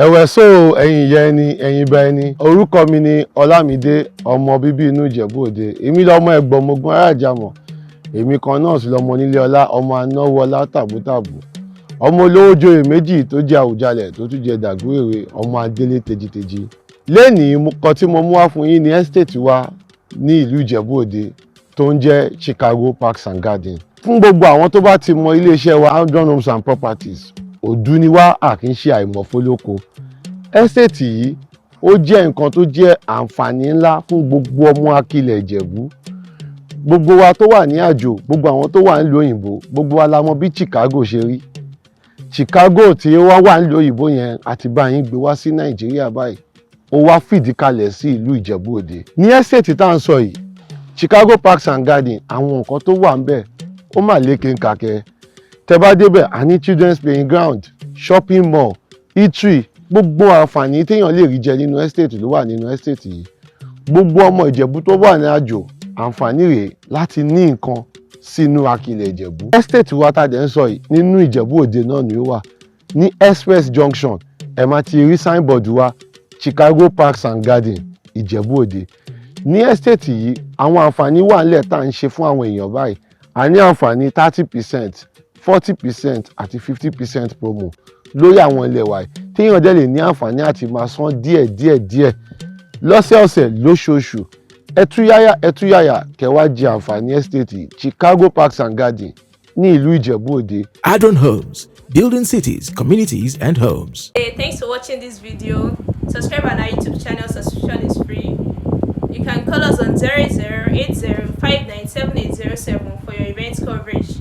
ẹ̀wẹ̀ so ẹ̀yin ìyá ẹni ẹ̀yin bá ẹni orúkọ mi ni Ọlámídé ọmọ bíbí inú Ìjẹ̀bú-Òde èmi lọmọ ẹgbọ̀mọgbọ́n aráàjàmọ̀ èmi kan náà sì lọmọ nílé ọlá ọmọ anáwó ọlá tàbútàbù ọmọ olówó joyè méjì tó jẹ́ Àwùjalẹ̀ tó tún jẹ́ Dàgbúrèrè ọmọ adélé tejiteji. Lénìí kan tí mo mú wá fún yín ní estate wa ní ìlú Ìjẹ̀bú-Òde tó ń jẹ́ Chicago Parks and Gardens. Fún gbogbo àwọn tó bá ti mọ iléeṣẹ́ wa Adron Homes and Properties òdú ni wá àkínṣe àìmọ̀fólóko. Estate yìí ó jẹ́ nǹkan tó jẹ́ àǹfààní ńlá fún gbogbo ọmọ akilẹ̀ Ìjẹ̀bú. Gbogbo wa tó wà ní àjò, gbogbo àwọn tó wà nílùú òyìnbó, gbogbo wa la mọ̀ bí Chicago ṣe rí. Chicago tí ó wà nílùú òyìnbó yẹn àti bá yín gbé wá sí Nàìjíríà báyìí ó wá fìdí kalẹ̀ sí ìlú Ìjẹ̀bú-Òde. Ní estate tá à ń sọ yìí, Chicago Parks and Gardens, àwọn nǹkan tó wà ń bẹ̀ ó mà lékè kàkẹ́. Tẹ́ bá débẹ̀ a ní children's playing ground, shopping mall, eatery, gbogbo àǹfààní téèyàn lè rí jẹ nínú estate ló wà nínú estate yìí. Gbogbo ọmọ Ìjẹ̀bú tó wà ní àjò àǹfààní rèé láti ní nǹkan sínú akilẹ̀ Ìjẹ̀bú. Estate wa tá dẹ̀ ń sọ yìí nínú Ìjẹ̀bú-Òde náà ni ó wà ní Express Junction. Ẹ máa ti rí signboard wa Chicago Parks and Gardens Ìjẹ̀bú-Òde. Ní estate yìí àwọn àǹfààní wà nílẹ̀ tá à ń ṣe fún àwọn èèyàn báyìí. A ní àǹfààní 30%, 40% àti 50% promo lórí àwọn ilẹ̀ wa yìí. Téèyàn dẹ̀ lè ní àǹfààní àti máa san díẹ̀ lọ́sẹ̀ọ̀sẹ̀ lóṣooṣù. Ẹtúyáyà kẹwàá jẹ àǹfààní estate Chicago Parks and Gardens ní ìlú Ìjẹ̀bú-Òde. Adron Homes, building cities, communities and homes. Hey, thanks for watching this video. Subscribe on our YouTube channel. Subscription is free. You can call us on 0080597807 for your event coverage.